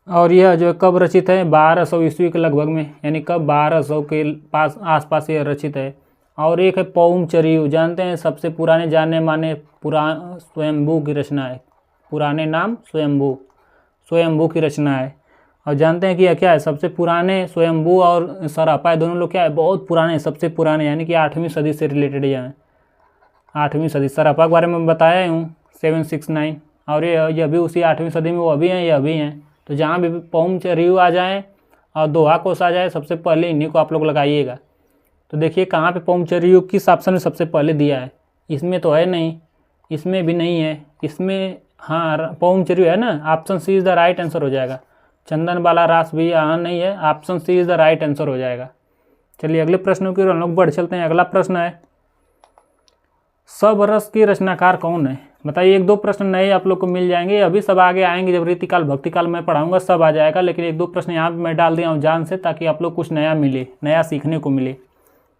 और यह जो कब रचित है? 1200 ईस्वी के लगभग में, यानी कब? 1200 के पास आसपास यह रचित है। और एक है पौम चरियु, जानते हैं सबसे पुराने जाने माने स्वयंभू की रचना है। पुराने नाम स्वयंभू की रचना है। और जानते हैं कि यह क्या है? सबसे पुराने स्वयंभू और सरापा दोनों लोग क्या है? बहुत पुराने, सबसे पुराने, यानी कि 8वीं सदी से रिलेटेड यह है। 8वीं सदी। सरापा के बारे में बताया हूँ 769, और यह भी उसी 8वीं सदी में वो अभी हैं, यह अभी हैं। तो जहाँ भी पौम चरियु आ जाए और दोहा कोस आ जाए, सबसे पहले इन्हीं को आप लोग लगाइएगा। तो देखिए कहाँ पे पौम चरियु किस ऑप्शन में सबसे पहले दिया है? इसमें तो है नहीं, इसमें भी नहीं है, इसमें हाँ पौम चरियु है ना। Option C is the right answer हो जाएगा। चंदन बाला रास भी यहाँ नहीं है। Option C is the right answer हो जाएगा। चलिए अगले प्रश्नों की ओर हम लोग बढ़ चलते हैं। अगला प्रश्न है, सब रस की रचनाकार कौन है? बताइए। 1-2 प्रश्न नए आप लोग को मिल जाएंगे, अभी सब आगे आएंगे जब रीतिकाल भक्तिकाल मैं पढ़ाऊंगा सब आ जाएगा, लेकिन 1-2 प्रश्न यहाँ पे मैं डाल दिया हूँ जान से, ताकि आप लोग कुछ नया मिले, नया सीखने को मिले।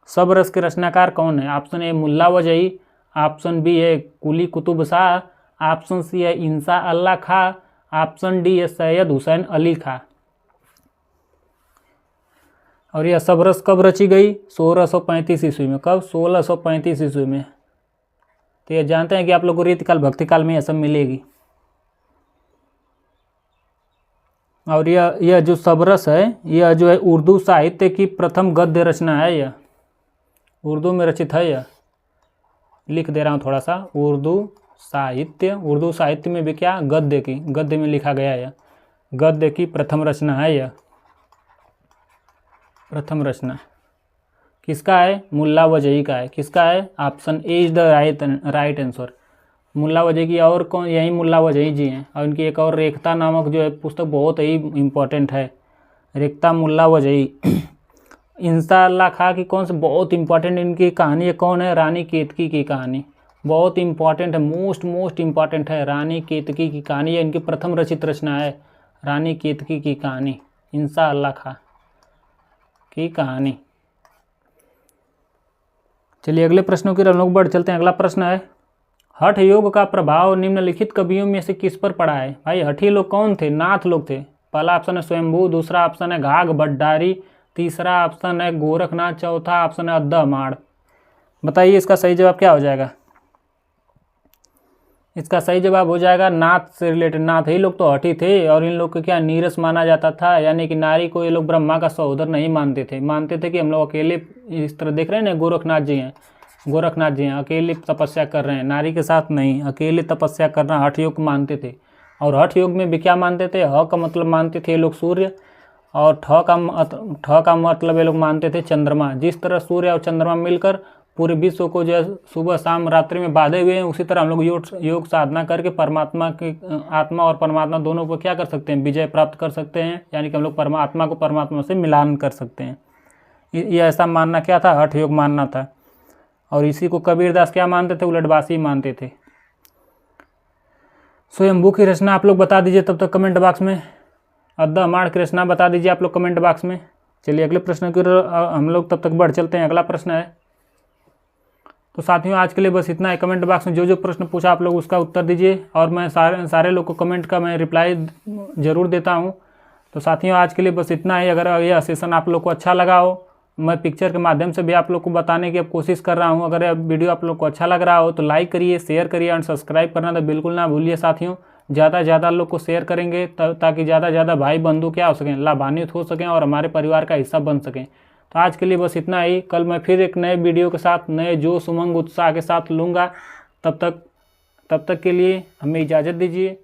सब रस के रचनाकार कौन है? Option A Mulla Wajhi, option B है कुली कुतुब शाह, ऑप्शन सी है इंसा अल्लाह खा, ऑप्शन डी है सैयद हुसैन अली खा। और यह सब रस कब रची गई? 1635 ईस्वी में। कब? 1635 ईस्वी में। तो ये जानते हैं कि आप लोग को रीतिकाल भक्तिकाल में यह सब मिलेगी। और यह जो सबरस है, यह जो है उर्दू साहित्य की प्रथम गद्य रचना है। यह उर्दू में रचित है। लिख दे रहा हूँ थोड़ा सा। उर्दू साहित्य में भी क्या गद्य में लिखा गया है। गद्य की प्रथम रचना है यह। प्रथम रचना किसका है? मुल्ला वजही का है। किसका है? Option A is the right answer, Mulla Wajhi की। और कौन? यही मुल्ला वजही जी हैं। और इनकी एक और रेख्ता नामक जो है पुस्तक बहुत ही इम्पोर्टेंट है, रेख्ता मुल्ला वजही। इंशाअल्लाह खां की कौन से बहुत इंपॉर्टेंट इनकी कहानी है, कौन है? रानी केतकी की कहानी बहुत इंपॉर्टेंट है, मोस्ट इंपॉर्टेंट है। रानी केतकी की कहानी है इनकी प्रथम रचित रचना है, रानी केतकी की कहानी, इंशाअल्लाह खां की कहानी। चलिए अगले प्रश्नों की हम लोग बढ़ चलते हैं। अगला प्रश्न है, हठ योग का प्रभाव निम्नलिखित कवियों में से किस पर पड़ा है? भाई हठी लोग कौन थे? नाथ लोग थे। पहला ऑप्शन है स्वयंभू, दूसरा ऑप्शन है घाघ भट्टारी, तीसरा ऑप्शन है गोरखनाथ, चौथा ऑप्शन है अद्दमाड़। बताइए इसका सही जवाब क्या हो जाएगा? इसका सही जवाब हो जाएगा नाथ से रिलेटेड। नाथ ही लोग तो हठी थे और इन लोग को क्या नीरस माना जाता था, यानी कि नारी को ये लोग ब्रह्मा का सहोदर नहीं मानते थे। मानते थे कि हम लोग अकेले, इस तरह देख रहे हैं ना गोरखनाथ जी हैं, अकेले तपस्या कर रहे हैं, नारी के साथ नहीं, अकेले तपस्या करना हठ योग मानते थे। और हठ योग में भी क्या मानते थे? ह का मतलब मानते थे ये लोग सूर्य, और ठ का मतलब ये लोग मानते थे चंद्रमा। जिस तरह सूर्य और चंद्रमा मिलकर पूरे विश्व को जो है सुबह शाम रात्रि में बांधे हुए हैं, उसी तरह हम लोग योग साधना करके परमात्मा की, आत्मा और परमात्मा दोनों को क्या कर सकते हैं? विजय प्राप्त कर सकते हैं, यानी कि हम लोग परमात्मा को परमात्मा से मिलान कर सकते हैं। ये ऐसा मानना क्या था? हठ योग मानना था। और इसी को कबीरदास क्या मानते थे? उलटवासी मानते थे। स्वयंभू की रचना आप लोग बता दीजिए तब तक कमेंट बॉक्स में। अद्दमाड़ की रचना बता दीजिए आप लोग कमेंट बॉक्स में। चलिए अगले प्रश्न की हम लोग तब तक बढ़ चलते हैं। अगला प्रश्न है, तो साथियों आज के लिए बस इतना है। कमेंट बॉक्स में जो जो प्रश्न पूछा आप लोग उसका उत्तर दीजिए, और मैं सारे लोग को कमेंट का मैं रिप्लाई ज़रूर देता हूं। तो साथियों आज के लिए बस इतना ही। अगर यह सेशन आप लोग को अच्छा लगा हो, मैं पिक्चर के माध्यम से भी आप लोग को बताने की अब कोशिश कर रहा हूं। अगर यह वीडियो आप लोग को अच्छा लग रहा हो तो लाइक करिए, शेयर करिए और सब्सक्राइब करना तो बिल्कुल ना भूलिए साथियों। ज़्यादा से ज़्यादा लोग को शेयर करेंगे ताकि ज़्यादा से ज़्यादा भाई बंधु क्या हो सकें, लाभान्वित हो सकें और हमारे परिवार का हिस्सा बन सकें। तो आज के लिए बस इतना ही। कल मैं फिर एक नए वीडियो के साथ, नए जोश उमंग उत्साह के साथ लूँगा। तब तक के लिए हमें इजाज़त दीजिए।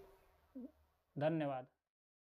धन्यवाद।